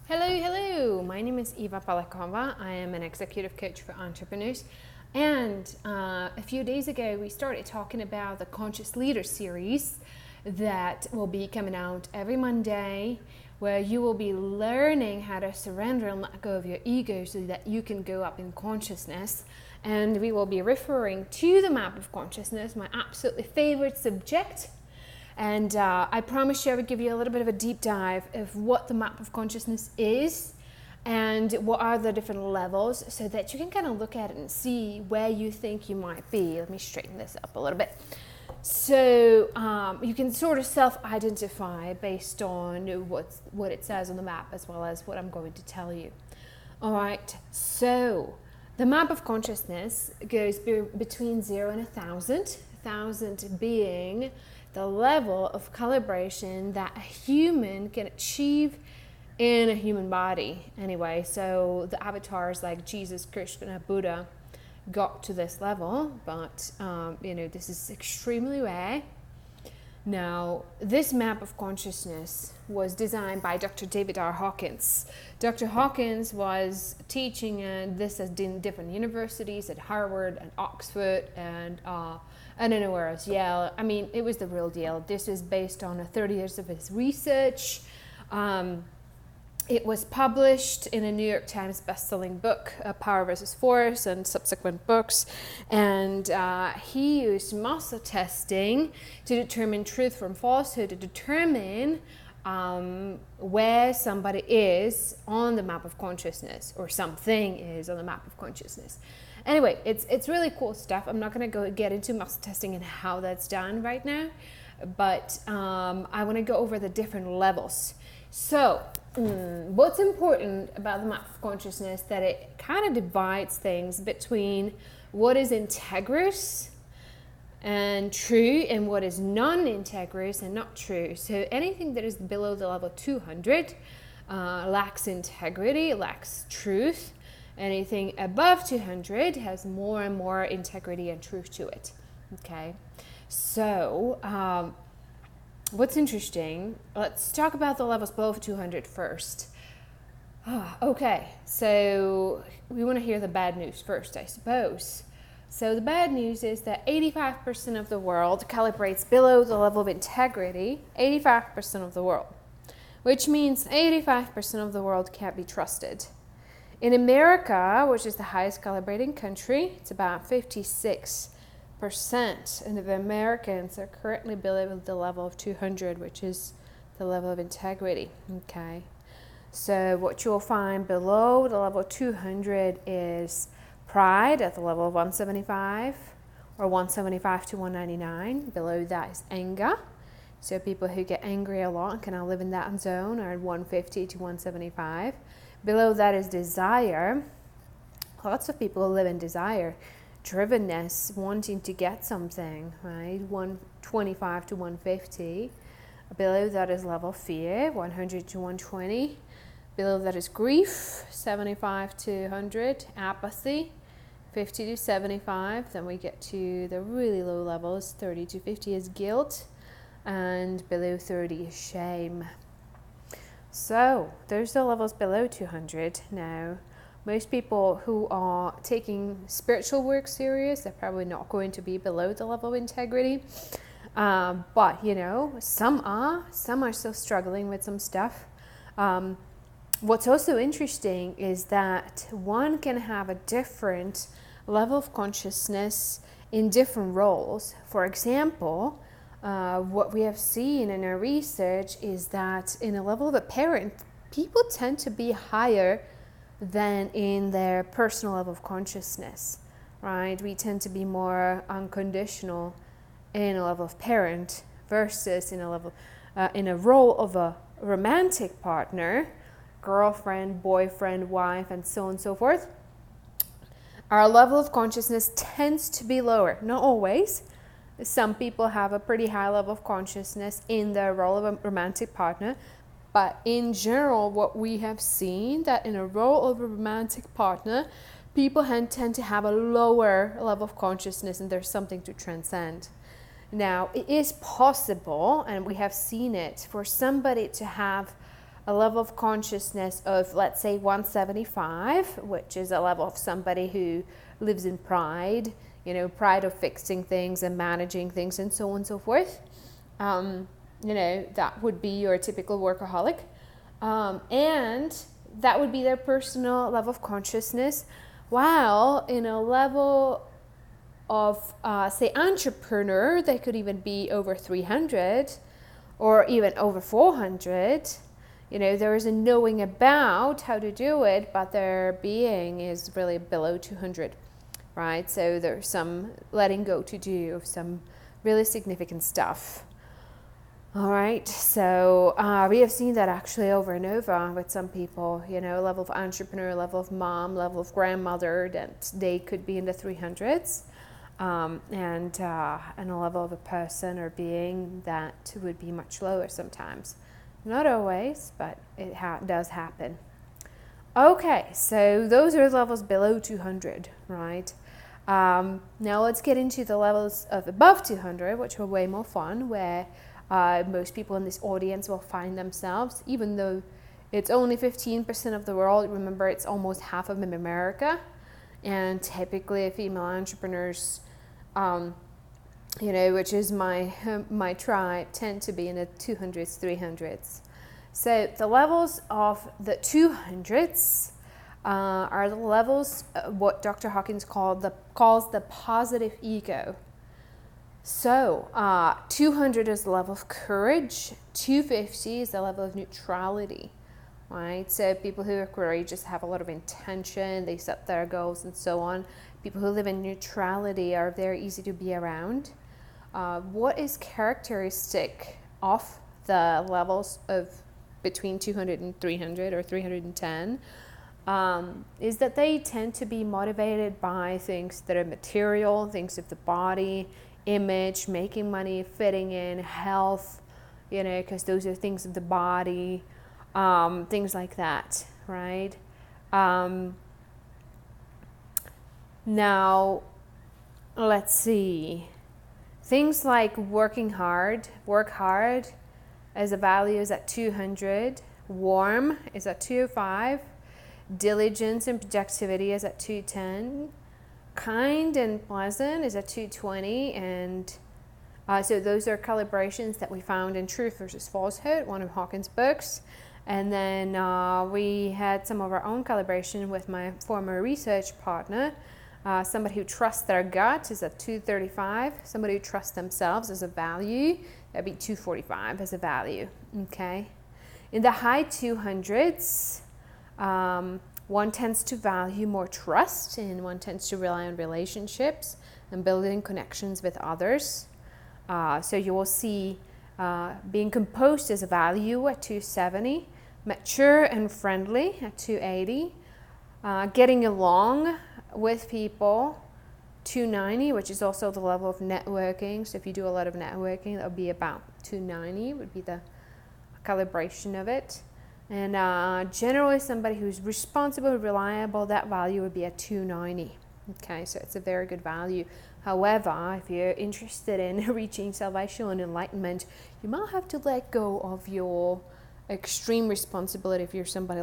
Hello. My name is Eva Palakova. I am an executive coach for entrepreneurs. And a few days ago, we started talking about the Conscious Leader series that will be coming out every Monday, where you will be learning how to surrender and let go of your ego so that you can go up in consciousness. And we will be referring to the map of consciousness, my absolutely favorite subject. And I promise you I would give you a little bit of a deep dive of what the map of consciousness is and what are the different levels so that you can kind of look at it and see where you think you might be. Let me straighten this up a little bit. So you can sort of self-identify based on what it says on the map as well as what I'm going to tell you. All right, so the map of consciousness goes between 0 and 1,000, 1,000 being the level of calibration that a human can achieve in a human body. Anyway, so the avatars like Jesus, Krishna, Buddha got to this level, but this is extremely rare. Now, this map of consciousness was designed by Dr. David R. Hawkins. Dr. Hawkins was teaching this at different universities, at Harvard and Oxford and I don't know where else, Yale. I mean, it was the real deal. This was based on 30 years of his research. It was published in a New York Times best-selling book, Power versus Force, and subsequent books. And he used muscle testing to determine truth from falsehood, to determine where somebody is on the map of consciousness, or something is on the map of consciousness. Anyway, it's really cool stuff. I'm not going to get into muscle testing and how that's done right now, but I want to go over the different levels. So, what's important about the map of consciousness, that it kind of divides things between what is integrous and true and what is non-integrous and not true. So anything that is below the level 200 lacks integrity, lacks truth. Anything above 200 has more and more integrity and truth to it. Okay, so what's interesting, let's talk about the levels below 200 first. Okay, so we want to hear the bad news first, I suppose. So the bad news is that 85% of the world calibrates below the level of integrity, 85% of the world, which means 85% of the world can't be trusted. In America, which is the highest calibrating country, it's about 56%, and the Americans are currently below the level of 200, which is the level of integrity. Okay, so what you'll find below the level 200 is pride at the level of 175 or 175 to 199. Below that is anger. So people who get angry a lot and can live in that zone are at 150 to 175. Below that is desire. Lots of people live in desire, drivenness, wanting to get something, right? 125 to 150. Below that is level fear, 100 to 120. Below that is grief, 75 to 100. Apathy, 50 to 75. Then we get to the really low levels, 30 to 50 is guilt. And below 30 is shame. So there's the levels below 200. Now, most people who are taking spiritual work serious, they're probably not going to be below the level of integrity. But, some are still struggling with some stuff. What's also interesting is that one can have a different level of consciousness in different roles. For example, what we have seen in our research is that in a level of a parent, people tend to be higher than in their personal level of consciousness, right? We tend to be more unconditional in a level of parent versus in a role of a romantic partner, girlfriend, boyfriend, wife, and so on and so forth. Our level of consciousness tends to be lower, not always. Some people have a pretty high level of consciousness in their role of a romantic partner, but in general, what we have seen that in a role of a romantic partner, people tend to have a lower level of consciousness, and there's something to transcend. Now, it is possible, and we have seen it, for somebody to have a level of consciousness of, let's say, 175, which is a level of somebody who lives in pride, pride of fixing things and managing things and so on and so forth. That would be your typical workaholic. And that would be their personal level of consciousness, while in a level of, say, entrepreneur, they could even be over 300 or even over 400. There is a knowing about how to do it, but their being is really below 200, right? So there's some letting go to do of some really significant stuff. All right, so we have seen that actually over and over with some people, level of entrepreneur, level of mom, level of grandmother, that they could be in the 300s, and a level of a person or being that would be much lower sometimes. Not always, but it does happen. Okay, so those are levels below 200, right? Now let's get into the levels of above 200, which are way more fun, where most people in this audience will find themselves, even though it's only 15% of the world. Remember, it's almost half of America, and typically female entrepreneurs, which is my tribe, tend to be in the 200s, 300s. So the levels of the 200s are the levels what Dr. Hawkins calls the positive ego. So 200 is the level of courage, 250 is the level of neutrality, right? So people who are courageous have a lot of intention, they set their goals and so on. People who live in neutrality are very easy to be around. What is characteristic of the levels of between 200 and 300 or 310 is that they tend to be motivated by things that are material, things of the body, image, making money, fitting in, health, because those are things of the body, things like that, right? Now, let's see. Things like work hard as a value is at 200, warm is at 205, diligence and productivity is at 210, kind and pleasant is at 220, and so those are calibrations that we found in Truth versus Falsehood, one of Hawkins' books. And then we had some of our own calibration with my former research partner. Somebody who trusts their gut is at 235. Somebody who trusts themselves as a value, that'd be 245 as a value. Okay. In the high 200s, one tends to value more trust, and one tends to rely on relationships and building connections with others. So you will see being composed as a value at 270, mature and friendly at 280, getting along with people 290, which is also the level of networking. So if you do a lot of networking, that would be about 290 would be the calibration of it. And generally somebody who's responsible, reliable, that value would be at 290. Okay, so it's a very good value. However, if you're interested in reaching salvation and enlightenment, you might have to let go of your extreme responsibility if you're somebody